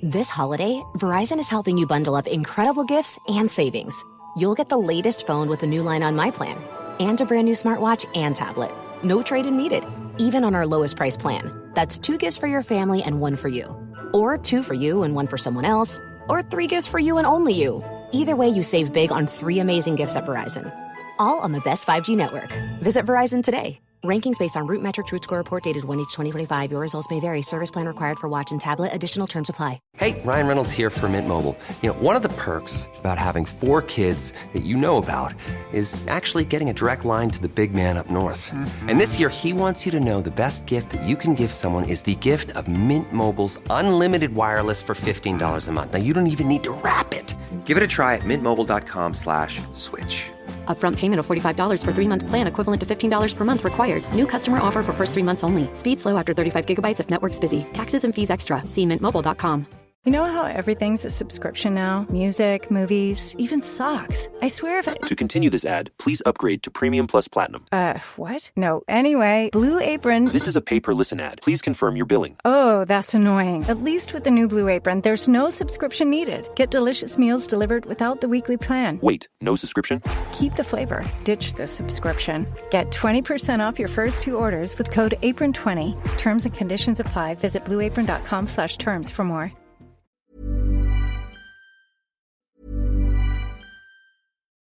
This holiday, Verizon is helping you bundle up incredible gifts and savings. You'll get the latest phone with a new line on My Plan and a brand new smartwatch and tablet. No trade-in needed, even on our lowest price plan. That's 2 gifts for your family and 1 for you. Or 2 for you and 1 for someone else. Or 3 gifts for you and only you. Either way, you save big on 3 amazing gifts at Verizon. All on the best 5G network. Visit Verizon today. Rankings based on Root Metric Root Score report dated 1/2025. Your results may vary. Service plan required for watch and tablet. Additional terms apply. Hey, Ryan Reynolds here for Mint Mobile. You know, one of the perks about having 4 kids that you know about is actually getting a direct line to the big man up north. Mm-hmm. And this year, he wants you to know the best gift that you can give someone is the gift of Mint Mobile's unlimited wireless for $15 a month. Now, you don't even need to wrap it. Give it a try at mintmobile.com/switch. Upfront payment of $45 for 3-month plan equivalent to $15 per month required. New customer offer for first 3 months only. Speed slow after 35 gigabytes if network's busy. Taxes and fees extra. See mintmobile.com. You know how everything's a subscription now? Music, movies, even socks. I swear if To continue this ad, please upgrade to Premium Plus Platinum. What? No. Anyway, Blue Apron... This is a pay-per-listen ad. Please confirm your billing. Oh, that's annoying. At least with the new Blue Apron, there's no subscription needed. Get delicious meals delivered without the weekly plan. Wait, no subscription? Keep the flavor. Ditch the subscription. Get 20% off your first 2 orders with code APRON20. Terms and conditions apply. Visit blueapron.com/terms for more.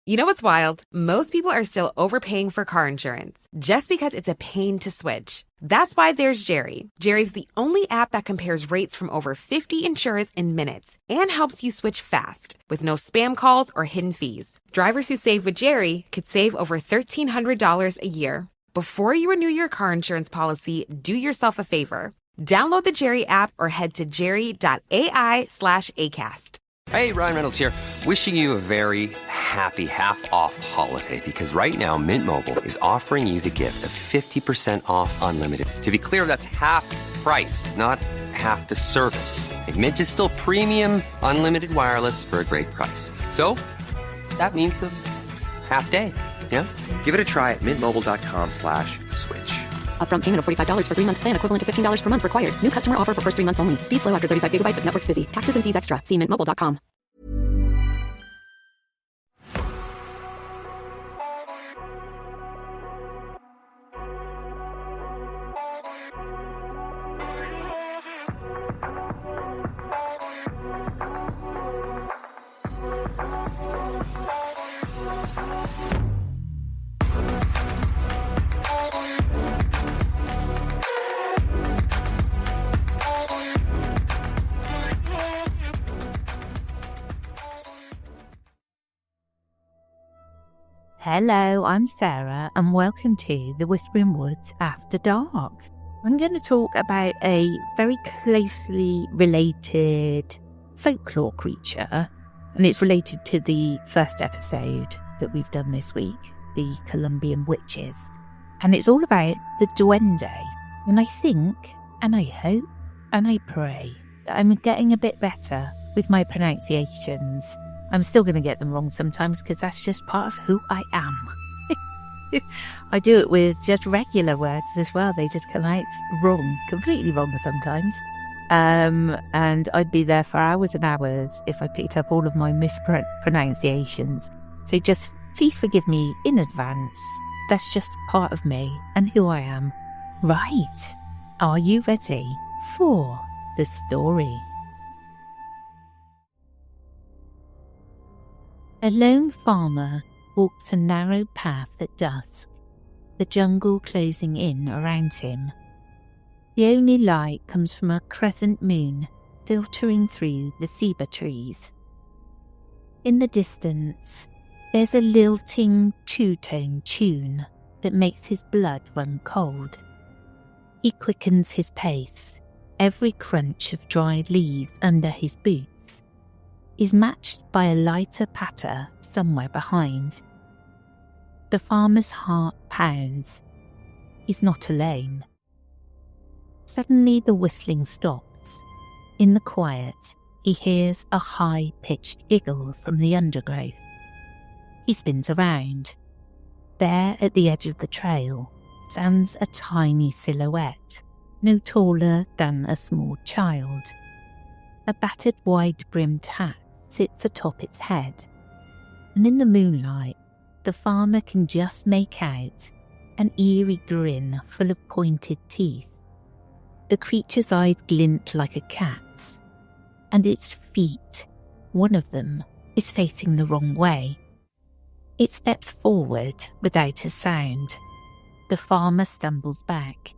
You know what's wild? Most people are still overpaying for car insurance just because it's a pain to switch. That's why there's Jerry. Jerry's the only app that compares rates from over 50 insurers in minutes and helps you switch fast with no spam calls or hidden fees. Drivers who save with Jerry could save over $1,300 a year. Before you renew your car insurance policy, do yourself a favor. Download the Jerry app or head to jerry.ai/ACAST. Hey, Ryan Reynolds here. Wishing you a very happy half-off holiday because right now Mint Mobile is offering you the gift of 50% off unlimited. To be clear, that's half price, not half the service. Like, Mint is still premium unlimited wireless for a great price. So that means a half day. Yeah? Give it a try at mintmobile.com/switch. Upfront payment of $45 for 3-month plan equivalent to $15 per month required. New customer offer for first 3 months only. Speed slow after 35 gigabytes if network's busy. Taxes and fees extra. See mintmobile.com. Hello, I'm Sarah and welcome to the Whispering Woods After Dark. I'm going to talk about a very closely related folklore creature, and it's related to the first episode that we've done this week, the Colombian witches. And it's all about the Duende. And I think, and I hope, and I pray that I'm getting a bit better with my pronunciations. I'm still going to get them wrong sometimes because that's just part of who I am. I do it with just regular words as well. They just come out wrong, completely wrong sometimes. And I'd be there for hours and hours if I picked up all of my mispronunciations. So just please forgive me in advance. That's just part of me and who I am. Right. Are you ready for the story? A lone farmer walks a narrow path at dusk, the jungle closing in around him. The only light comes from a crescent moon filtering through the ceiba trees. In the distance, there's a lilting two-tone tune that makes his blood run cold. He quickens his pace. Every crunch of dried leaves under his boots is matched by a lighter patter somewhere behind. The farmer's heart pounds. He's not alone. Suddenly the whistling stops. In the quiet, he hears a high-pitched giggle from the undergrowth. He spins around. There at the edge of the trail stands a tiny silhouette, no taller than a small child. A battered wide-brimmed hat sits atop its head, and in the moonlight, the farmer can just make out an eerie grin full of pointed teeth. The creature's eyes glint like a cat's, and its feet, one of them, is facing the wrong way. It steps forward without a sound. The farmer stumbles back,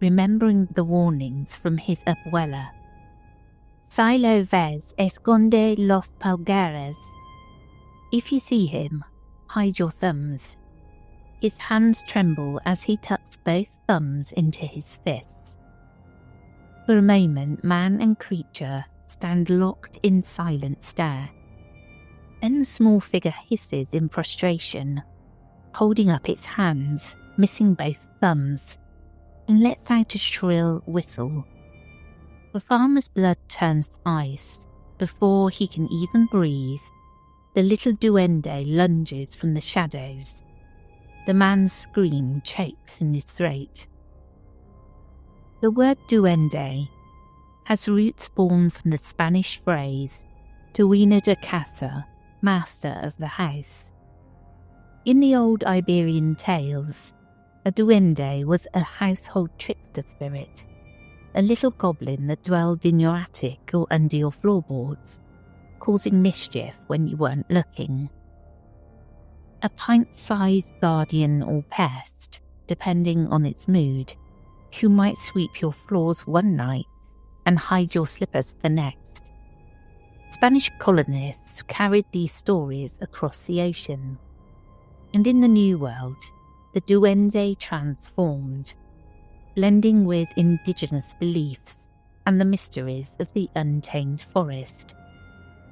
remembering the warnings from his abuela. Si lo ves, esconde los pulgares. If you see him, hide your thumbs. His hands tremble as he tucks both thumbs into his fists. For a moment, man and creature stand locked in silent stare. Then the small figure hisses in frustration, holding up its hands, missing both thumbs, and lets out a shrill whistle. The farmer's blood turns to ice. Before he can even breathe, the little duende lunges from the shadows. The man's scream chokes in his throat. The word duende has roots born from the Spanish phrase dueño de casa, master of the house. In the old Iberian tales, a duende was a household trickster spirit, a little goblin that dwelled in your attic or under your floorboards, causing mischief when you weren't looking. A pint-sized guardian or pest, depending on its mood, who might sweep your floors one night and hide your slippers the next. Spanish colonists carried these stories across the ocean, and in the New World, the duende transformed, blending with indigenous beliefs and the mysteries of the untamed forest.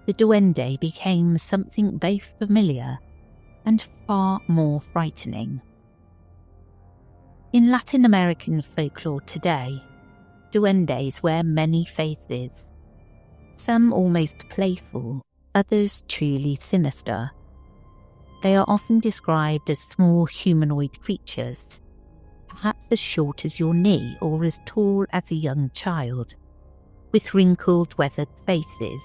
The duende became something both familiar and far more frightening. In Latin American folklore today, duendes wear many faces, some almost playful, others truly sinister. They are often described as small humanoid creatures, perhaps as short as your knee or as tall as a young child, with wrinkled, weathered faces,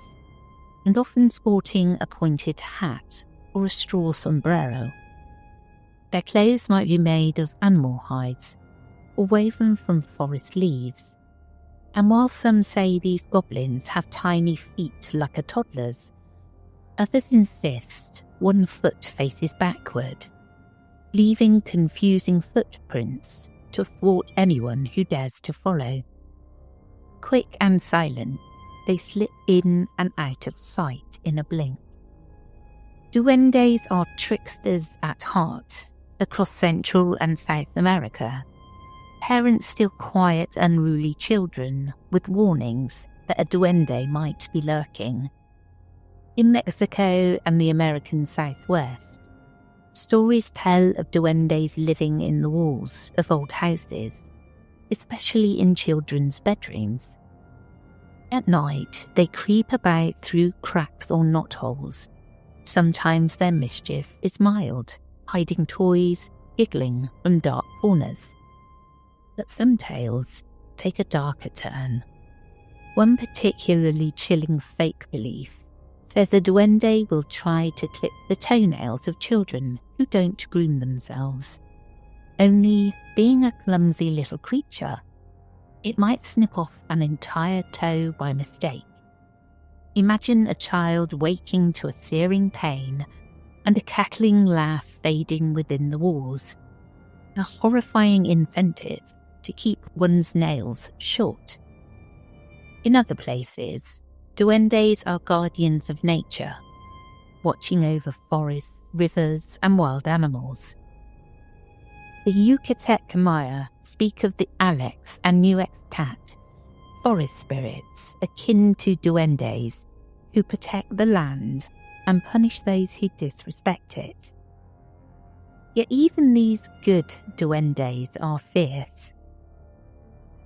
and often sporting a pointed hat or a straw sombrero. Their clothes might be made of animal hides or woven from forest leaves, and while some say these goblins have tiny feet like a toddler's, others insist one foot faces backward, leaving confusing footprints to thwart anyone who dares to follow. Quick and silent, they slip in and out of sight in a blink. Duendes are tricksters at heart. Across Central and South America, parents steal quiet, unruly children with warnings that a duende might be lurking. In Mexico and the American Southwest, stories tell of duendes living in the walls of old houses, especially in children's bedrooms. At night, they creep about through cracks or knotholes. Sometimes their mischief is mild, hiding toys, giggling from dark corners. But some tales take a darker turn. One particularly chilling fake belief says a duende will try to clip the toenails of children who don't groom themselves. Only, being a clumsy little creature, it might snip off an entire toe by mistake. Imagine a child waking to a searing pain and a cackling laugh fading within the walls. A horrifying incentive to keep one's nails short. In other places, duendes are guardians of nature, watching over forests, rivers, and wild animals. The Yucatec Maya speak of the Alex and Nuextat, forest spirits akin to duendes who protect the land and punish those who disrespect it. Yet even these good duendes are fierce.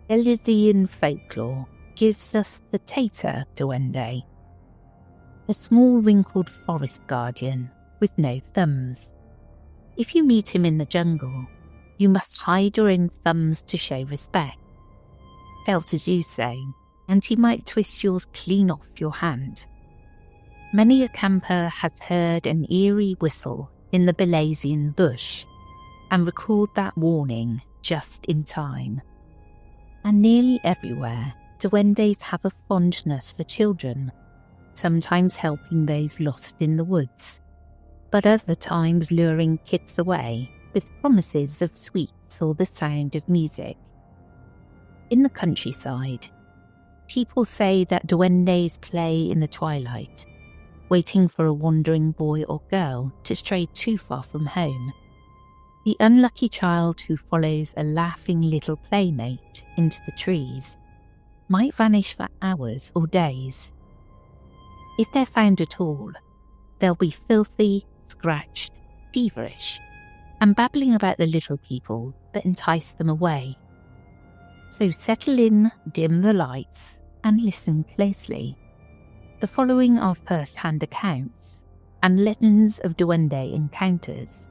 Elysian folklore gives us the tater duende, a small wrinkled forest guardian with no thumbs. If you meet him in the jungle, you must hide your own thumbs to show respect. Fail to do so, and he might twist yours clean off your hand. Many a camper has heard an eerie whistle in the Belizean bush and recalled that warning just in time. And nearly everywhere, duendes have a fondness for children, sometimes helping those lost in the woods, but other times luring kids away with promises of sweets or the sound of music. In the countryside, people say that duendes play in the twilight, waiting for a wandering boy or girl to stray too far from home. The unlucky child who follows a laughing little playmate into the trees might vanish for hours or days. If they're found at all, they'll be filthy, scratched, feverish, and babbling about the little people that entice them away. So settle in, dim the lights, and listen closely. The following are first-hand accounts and legends of duende encounters,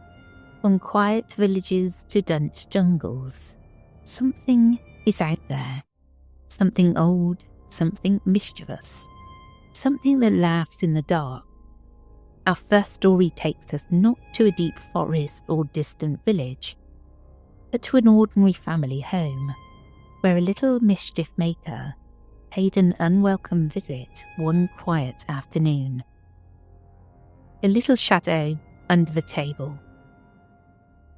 from quiet villages to dense jungles. Something is out there. Something old, something mischievous, something that laughs in the dark. Our first story takes us not to a deep forest or distant village, but to an ordinary family home, where a little mischief maker paid an unwelcome visit one quiet afternoon. A little shadow under the table.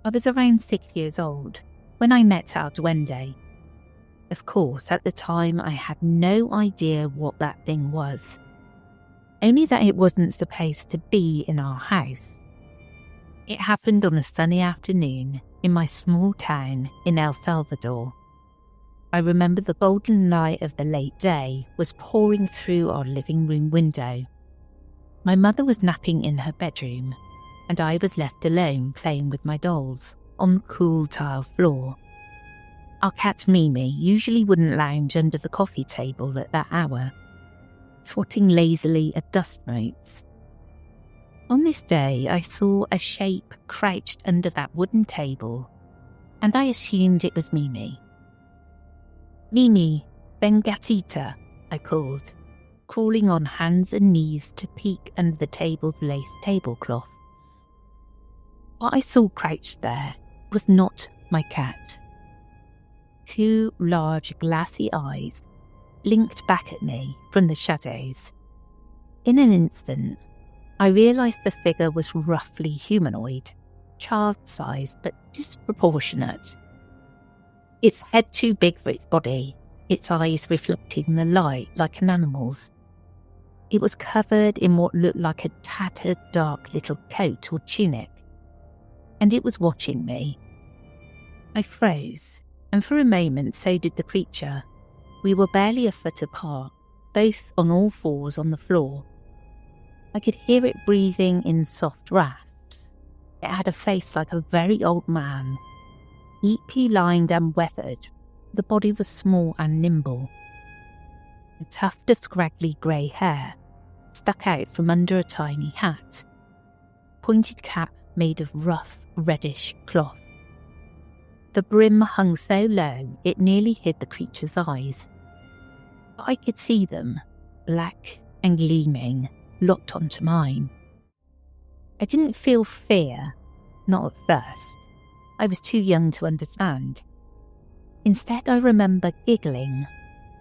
I was around 6 years old when I met our duende. Of course, at the time I had no idea what that thing was, only that it wasn't supposed to be in our house. It happened on a sunny afternoon in my small town in El Salvador. I remember the golden light of the late day was pouring through our living room window. My mother was napping in her bedroom, and I was left alone playing with my dolls on the cool tile floor. Our cat Mimi usually wouldn't lounge under the coffee table at that hour, swatting lazily at dust motes. On this day, I saw a shape crouched under that wooden table, and I assumed it was Mimi. "Mimi, ven gatita," I called, crawling on hands and knees to peek under the table's lace tablecloth. What I saw crouched there was not my cat. Two large glassy eyes blinked back at me from the shadows. In an instant, I realised the figure was roughly humanoid, child-sized but disproportionate. Its head too big for its body, its eyes reflecting the light like an animal's. It was covered in what looked like a tattered dark little coat or tunic, and it was watching me. I froze, and for a moment so did the creature. We were barely a foot apart, both on all fours on the floor. I could hear it breathing in soft rasps. It had a face like a very old man, neatly lined and weathered. The body was small and nimble. A tuft of scraggly grey hair stuck out from under a tiny hat, pointed cap made of rough reddish cloth. The brim hung so low it nearly hid the creature's eyes. But I could see them, black and gleaming, locked onto mine. I didn't feel fear, not at first. I was too young to understand. Instead, I remember giggling,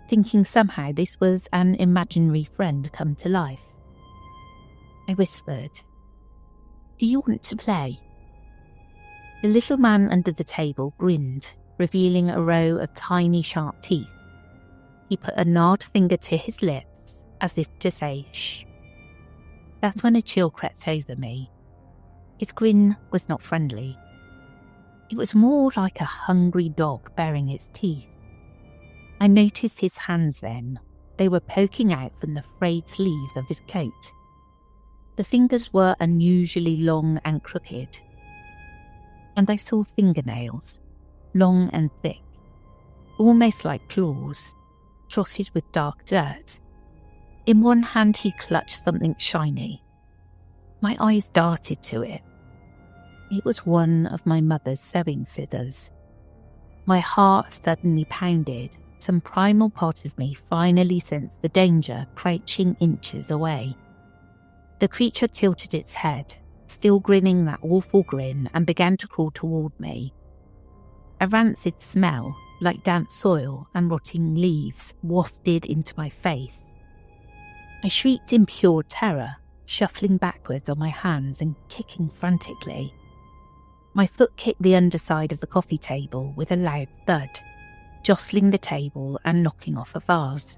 thinking somehow this was an imaginary friend come to life. I whispered, "Do you want to play?" The little man under the table grinned, revealing a row of tiny sharp teeth. He put a gnarled finger to his lips, as if to say, "Shh." That's when a chill crept over me. His grin was not friendly. It was more like a hungry dog baring its teeth. I noticed his hands then. They were poking out from the frayed sleeves of his coat. The fingers were unusually long and crooked, and I saw fingernails, long and thick, almost like claws, clotted with dark dirt. In one hand he clutched something shiny. My eyes darted to it. It was one of my mother's sewing scissors. My heart suddenly pounded, some primal part of me finally sensed the danger crouching inches away. The creature tilted its head, still grinning that awful grin, and began to crawl toward me. A rancid smell, like damp soil and rotting leaves, wafted into my face. I shrieked in pure terror, shuffling backwards on my hands and kicking frantically. My foot kicked the underside of the coffee table with a loud thud, jostling the table and knocking off a vase.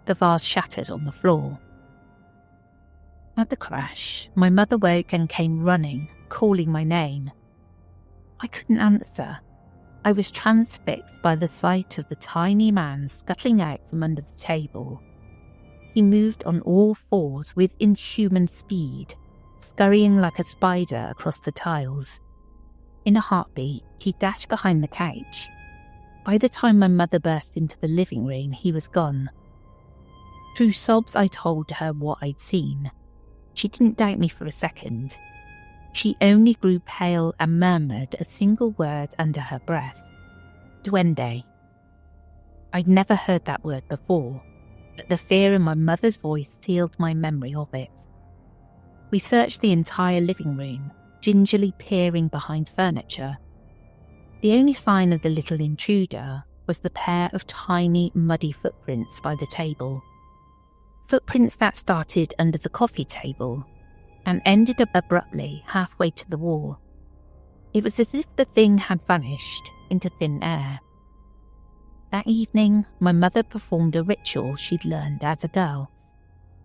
The vase shattered on the floor. At the crash, my mother woke and came running, calling my name. I couldn't answer. I was transfixed by the sight of the tiny man scuttling out from under the table. He moved on all fours with inhuman speed, scurrying like a spider across the tiles. In a heartbeat, he dashed behind the couch. By the time my mother burst into the living room, he was gone. Through sobs, I told her what I'd seen. She didn't doubt me for a second. She only grew pale and murmured a single word under her breath. Duende. I'd never heard that word before, but the fear in my mother's voice sealed my memory of it. We searched the entire living room, gingerly peering behind furniture. The only sign of the little intruder was the pair of tiny, muddy footprints by the table. Footprints that started under the coffee table and ended up abruptly halfway to the wall. It was as if the thing had vanished into thin air. That evening, my mother performed a ritual she'd learned as a girl.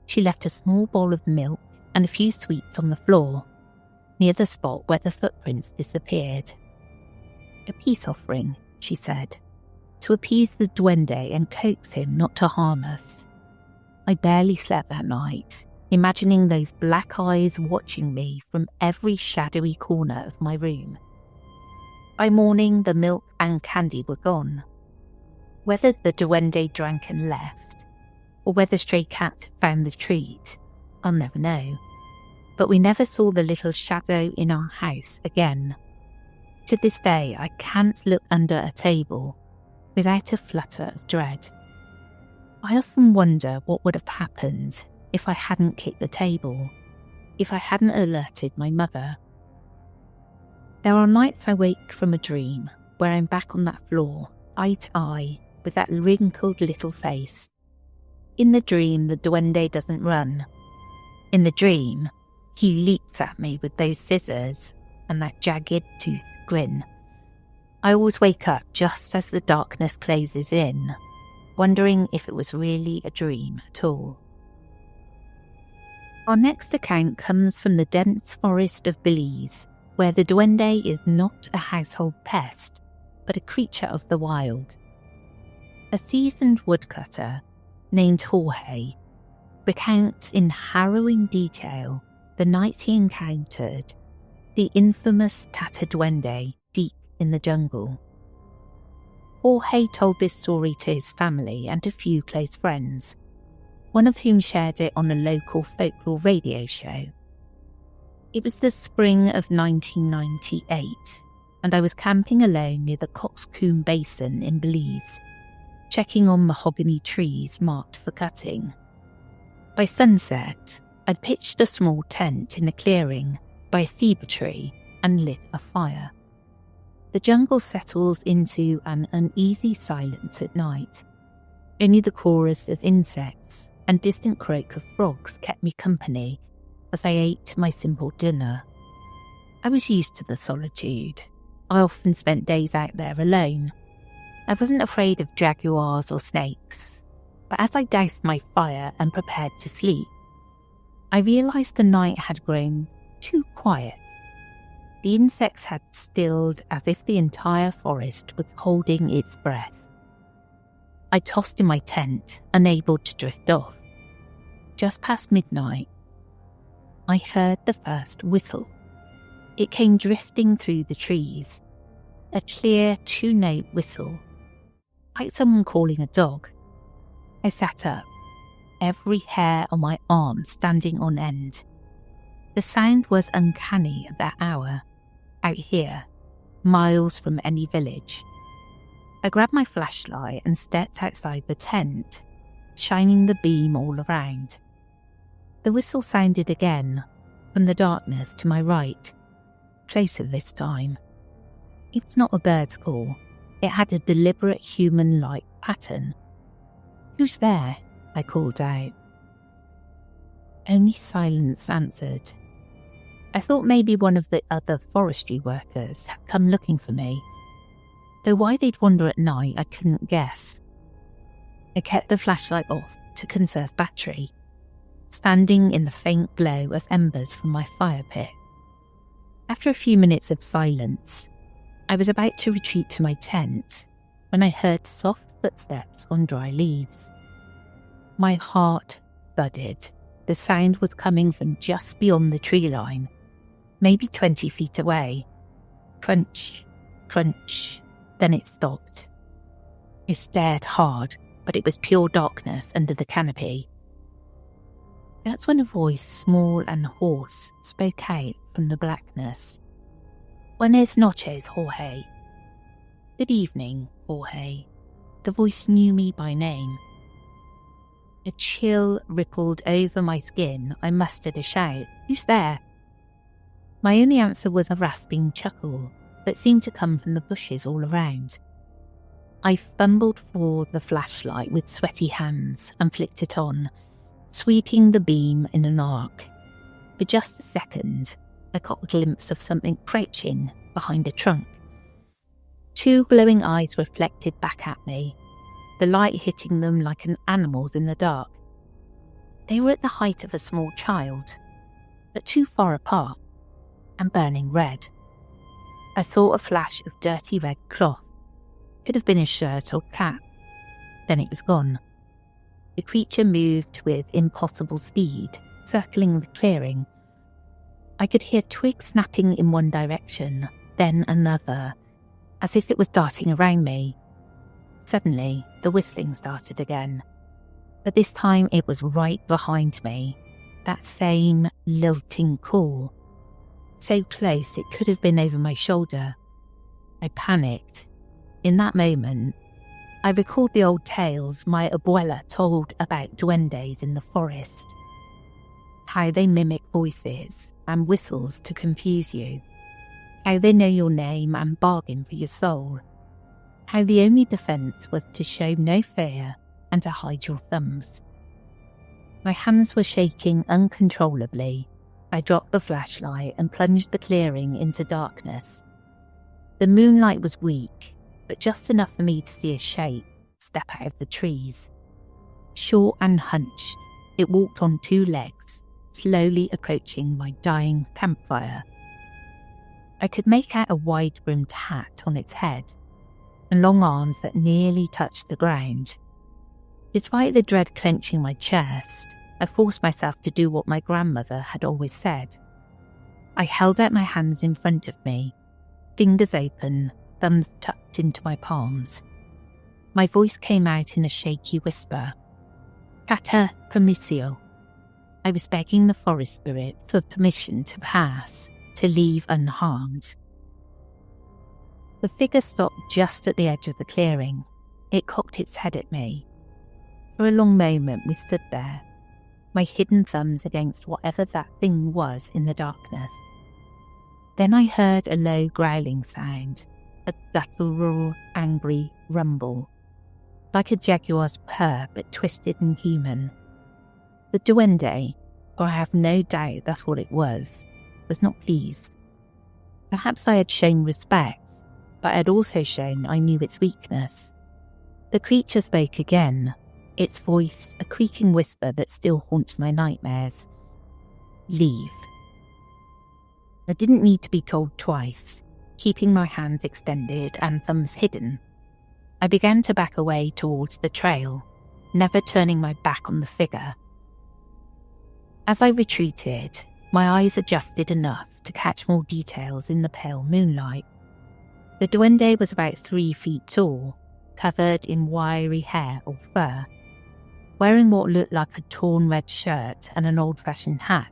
She left a small bowl of milk and a few sweets on the floor, near the spot where the footprints disappeared. A peace offering, she said, to appease the duende and coax him not to harm us. I barely slept that night, imagining those black eyes watching me from every shadowy corner of my room. By morning, the milk and candy were gone. Whether the duende drank and left, or whether Stray Cat found the treat, I'll never know. But we never saw the little shadow in our house again. To this day, I can't look under a table without a flutter of dread. I often wonder what would have happened if I hadn't kicked the table, if I hadn't alerted my mother. There are nights I wake from a dream where I'm back on that floor, eye to eye, with that wrinkled little face. In the dream, the duende doesn't run. In the dream, he leaps at me with those scissors and that jagged toothed grin. I always wake up just as the darkness closes in, wondering if it was really a dream at all. Our next account comes from the dense forest of Belize, where the duende is not a household pest, but a creature of the wild. A seasoned woodcutter named Jorge recounts in harrowing detail the night he encountered the infamous Tata Duende deep in the jungle. Jorge told this story to his family and a few close friends, one of whom shared it on a local folklore radio show. It was the spring of 1998, and I was camping alone near the Coxcomb Basin in Belize, checking on mahogany trees marked for cutting. By sunset, I'd pitched a small tent in a clearing by a ceiba tree and lit a fire. The jungle settles into an uneasy silence at night. Only the chorus of insects and distant croak of frogs kept me company as I ate my simple dinner. I was used to the solitude. I often spent days out there alone. I wasn't afraid of jaguars or snakes, but as I doused my fire and prepared to sleep, I realised the night had grown too quiet. The insects had stilled as if the entire forest was holding its breath. I tossed in my tent, unable to drift off. Just past midnight, I heard the first whistle. It came drifting through the trees, a clear two-note whistle, like someone calling a dog. I sat up, every hair on my arm standing on end. The sound was uncanny at that hour, out here, miles from any village. I grabbed my flashlight and stepped outside the tent, shining the beam all around. The whistle sounded again, from the darkness to my right, closer this time. It was not a bird's call. It had a deliberate human-like pattern. "Who's there?" I called out. Only silence answered. I thought maybe one of the other forestry workers had come looking for me, though why they'd wander at night I couldn't guess. I kept the flashlight off to conserve battery, standing in the faint glow of embers from my fire pit. After a few minutes of silence, I was about to retreat to my tent when I heard soft footsteps on dry leaves. My heart thudded. The sound was coming from just beyond the tree line, maybe 20 feet away. Crunch, crunch, then it stopped. I stared hard, but it was pure darkness under the canopy. That's when a voice, small and hoarse, spoke out from the blackness. "Buenas noches, Jorge." "Good evening, Jorge." The voice knew me by name. A chill rippled over my skin. I mustered a shout. "Who's there?" My only answer was a rasping chuckle that seemed to come from the bushes all around. I fumbled for the flashlight with sweaty hands and flicked it on, sweeping the beam in an arc. For just a second, I caught a glimpse of something crouching behind a trunk. Two glowing eyes reflected back at me, the light hitting them like an animal's in the dark. They were at the height of a small child, but too far apart, and burning red. I saw a flash of dirty red cloth. Could have been a shirt or cap. Then it was gone. The creature moved with impossible speed, circling the clearing. I could hear twigs snapping in one direction, then another, as if it was darting around me. Suddenly, the whistling started again. But this time it was right behind me, that same lilting call. So close it could have been over my shoulder. I panicked. In that moment, I recalled the old tales my abuela told about duendes in the forest. How they mimic voices and whistles to confuse you. How they know your name and bargain for your soul. How the only defence was to show no fear and to hide your thumbs. My hands were shaking uncontrollably. I dropped the flashlight and plunged the clearing into darkness. The moonlight was weak, but just enough for me to see a shape step out of the trees. Short and hunched, it walked on two legs, slowly approaching my dying campfire. I could make out a wide-brimmed hat on its head, and long arms that nearly touched the ground. Despite the dread clenching my chest, I forced myself to do what my grandmother had always said. I held out my hands in front of me, fingers open, thumbs tucked into my palms. My voice came out in a shaky whisper. "Cata permissio." I was begging the forest spirit for permission to pass, to leave unharmed. The figure stopped just at the edge of the clearing. It cocked its head at me. For a long moment we stood there, my hidden thumbs against whatever that thing was in the darkness. Then I heard a low growling sound, a guttural, angry rumble, like a jaguar's purr but twisted and human. The duende, for I have no doubt that's what it was not pleased. Perhaps I had shown respect, but I had also shown I knew its weakness. The creature spoke again, its voice a creaking whisper that still haunts my nightmares. "Leave." I didn't need to be told twice, keeping my hands extended and thumbs hidden. I began to back away towards the trail, never turning my back on the figure. As I retreated, my eyes adjusted enough to catch more details in the pale moonlight. The duende was about 3 feet tall, covered in wiry hair or fur, wearing what looked like a torn red shirt and an old-fashioned hat.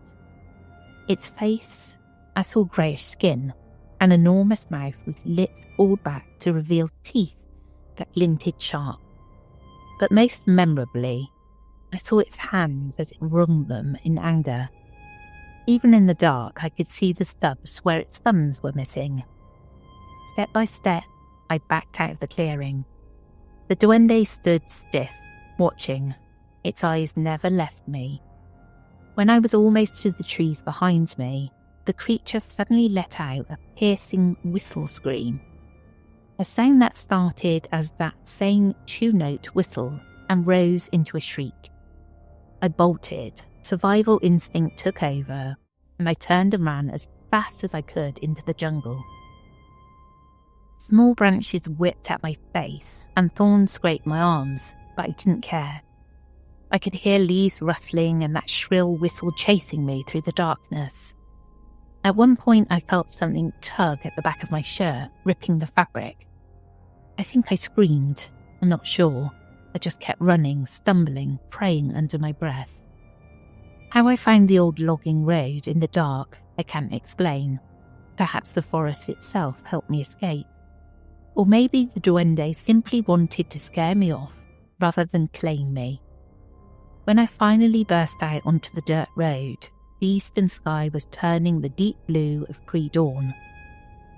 Its face, I saw greyish skin, an enormous mouth with lips pulled back to reveal teeth that glinted sharp. But most memorably, I saw its hands as it wrung them in anger. Even in the dark, I could see the stubs where its thumbs were missing. Step by step, I backed out of the clearing. The duende stood stiff, watching. Its eyes never left me. When I was almost to the trees behind me, the creature suddenly let out a piercing whistle scream. A sound that started as that same two-note whistle and rose into a shriek. I bolted. Survival instinct took over, and I turned and ran as fast as I could into the jungle. Small branches whipped at my face, and thorns scraped my arms, but I didn't care. I could hear leaves rustling and that shrill whistle chasing me through the darkness. At one point, I felt something tug at the back of my shirt, ripping the fabric. I think I screamed. I'm not sure. I just kept running, stumbling, praying under my breath. How I found the old logging road in the dark, I can't explain. Perhaps the forest itself helped me escape. Or maybe the duende simply wanted to scare me off rather than claim me. When I finally burst out onto the dirt road, the eastern sky was turning the deep blue of pre-dawn.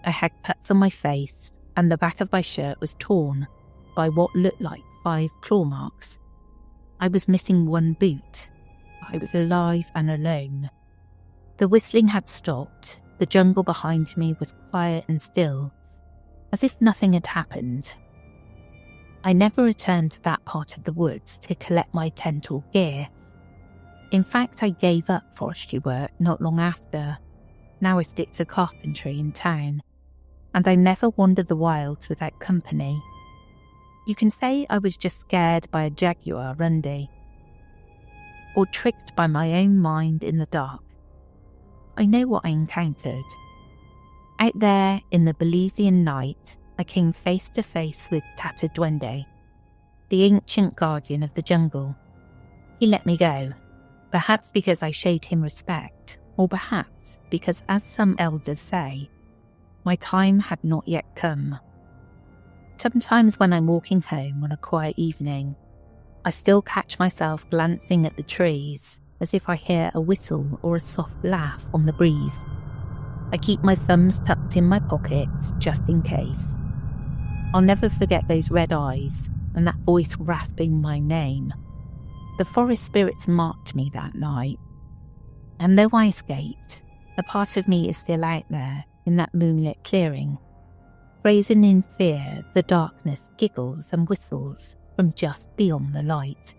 I had cuts on my face, and the back of my shirt was torn by what looked like 5 claw marks. I was missing one boot. I was alive and alone. The whistling had stopped. The jungle behind me was quiet and still, as if nothing had happened. I never returned to that part of the woods to collect my tent or gear. In fact, I gave up forestry work not long after. Now I stick to carpentry in town, and I never wandered the wilds without company. You can say I was just scared by a jaguar one day, or tricked by my own mind in the dark. I know what I encountered. Out there in the Belizean night, I came face to face with Tata Duende, the ancient guardian of the jungle. He let me go, perhaps because I showed him respect, or perhaps because, as some elders say, my time had not yet come. Sometimes when I'm walking home on a quiet evening, I still catch myself glancing at the trees as if I hear a whistle or a soft laugh on the breeze. I keep my thumbs tucked in my pockets just in case. I'll never forget those red eyes and that voice rasping my name. The forest spirits marked me that night. And though I escaped, a part of me is still out there in that moonlit clearing. Frozen in fear, the darkness giggles and whistles from just beyond the light.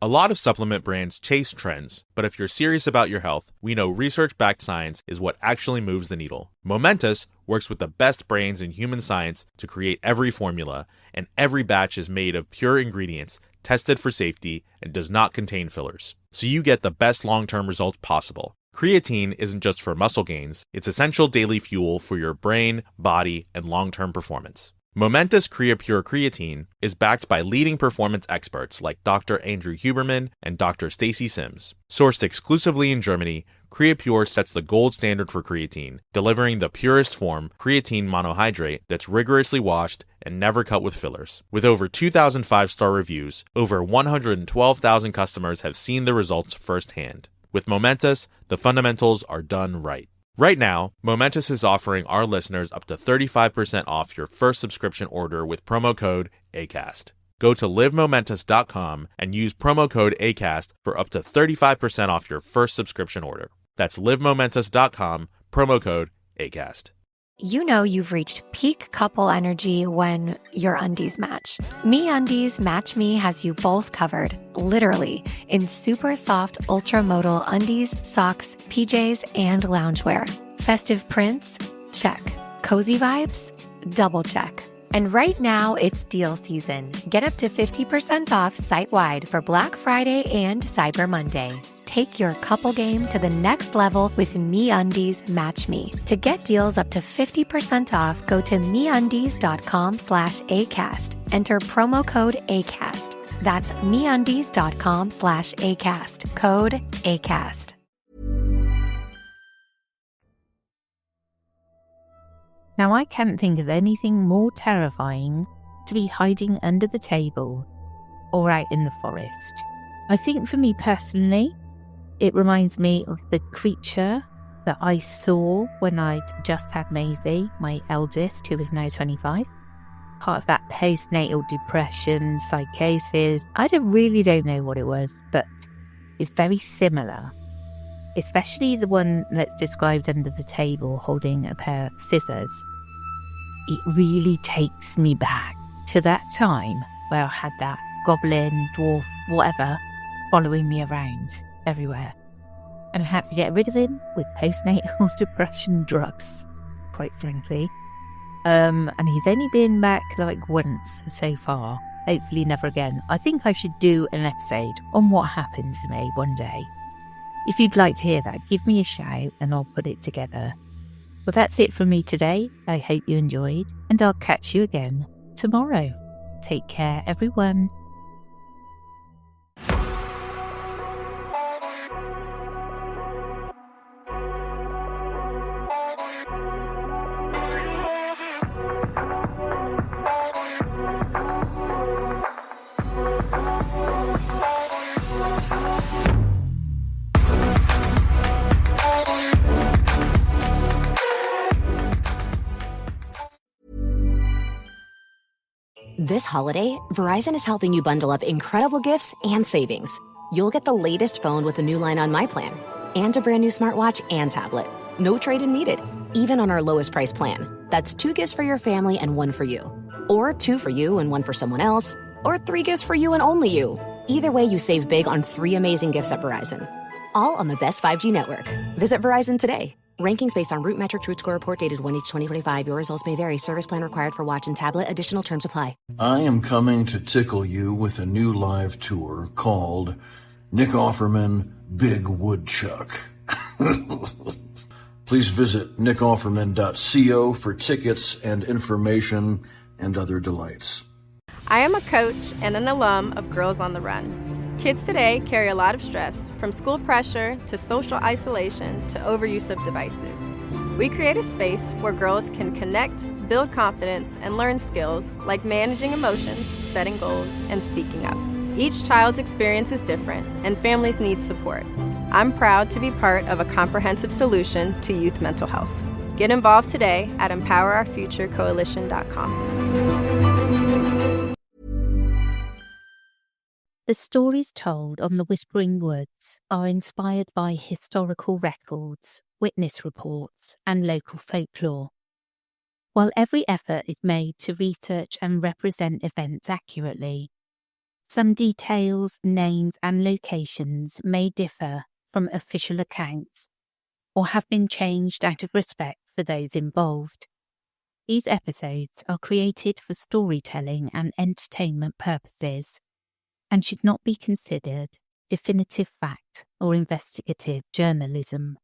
A lot of supplement brands chase trends, but if you're serious about your health, we know research-backed science is what actually moves the needle. Momentous works with the best brains in human science to create every formula, and every batch is made of pure ingredients, tested for safety, and does not contain fillers. So you get the best long-term results possible. Creatine isn't just for muscle gains, it's essential daily fuel for your brain, body, and long-term performance. Momentous CreaPure Creatine is backed by leading performance experts like Dr. Andrew Huberman and Dr. Stacy Sims. Sourced exclusively in Germany, CreaPure sets the gold standard for creatine, delivering the purest form, creatine monohydrate, that's rigorously washed and never cut with fillers. With over 2,000 5-star reviews, over 112,000 customers have seen the results firsthand. With Momentous, the fundamentals are done right. Right now, Momentous is offering our listeners up to 35% off your first subscription order with promo code ACAST. Go to livemomentous.com and use promo code ACAST for up to 35% off your first subscription order. That's livemomentous.com, promo code ACAST. You know you've reached peak couple energy when your undies match. MeUndies Match Me has you both covered, literally, in super soft ultra-modal undies, socks, PJs, and loungewear. Festive prints? Check. Cozy vibes? Double check. And right now, it's deal season. Get up to 50% off site-wide for Black Friday and Cyber Monday. Take your couple game to the next level with MeUndies Match Me. To get deals up to 50% off, go to MeUndies.com/ACAST. Enter promo code ACAST. That's MeUndies.com/ACAST. Code ACAST. Now, I can't think of anything more terrifying to be hiding under the table or out in the forest. I think for me personally, it reminds me of the creature that I saw when I'd just had Maisie, my eldest, who is now 25. Part of that postnatal depression, psychosis. I really don't know what it was, but it's very similar. Especially the one that's described under the table holding a pair of scissors. It really takes me back to that time where I had that goblin, dwarf, whatever, following me around everywhere. And I had to get rid of him with postnatal depression drugs, quite frankly. And he's only been back like once so far. Hopefully never again. I think I should do an episode on what happened to me one day. If you'd like to hear that, give me a shout and I'll put it together. Well, that's it from me today. I hope you enjoyed, and I'll catch you again tomorrow. Take care, everyone. This holiday, Verizon is helping you bundle up incredible gifts and savings. You'll get the latest phone with a new line on My Plan and a brand new smartwatch and tablet. No trade-in needed, even on our lowest price plan. That's 2 gifts for your family and 1 for you. Or 2 for you and 1 for someone else. Or 3 gifts for you and only you. Either way, you save big on 3 amazing gifts at Verizon. All on the best 5G network. Visit Verizon today. Rankings based on Root Metric Truth Score report dated 1/2025. Your results may vary. Service plan required for watch and tablet. Additional terms apply. I am coming to tickle you with a new live tour called Nick Offerman Big Woodchuck. Please visit nickofferman.co for tickets and information and other delights. I am a coach and an alum of Girls on the Run. Kids today carry a lot of stress, from school pressure to social isolation to overuse of devices. We create a space where girls can connect, build confidence, and learn skills like managing emotions, setting goals, and speaking up. Each child's experience is different, and families need support. I'm proud to be part of a comprehensive solution to youth mental health. Get involved today at EmpowerOurFutureCoalition.com. The stories told on the Whispering Woods are inspired by historical records, witness reports, and local folklore. While every effort is made to research and represent events accurately, some details, names, and locations may differ from official accounts or have been changed out of respect for those involved. These episodes are created for storytelling and entertainment purposes and should not be considered definitive fact or investigative journalism.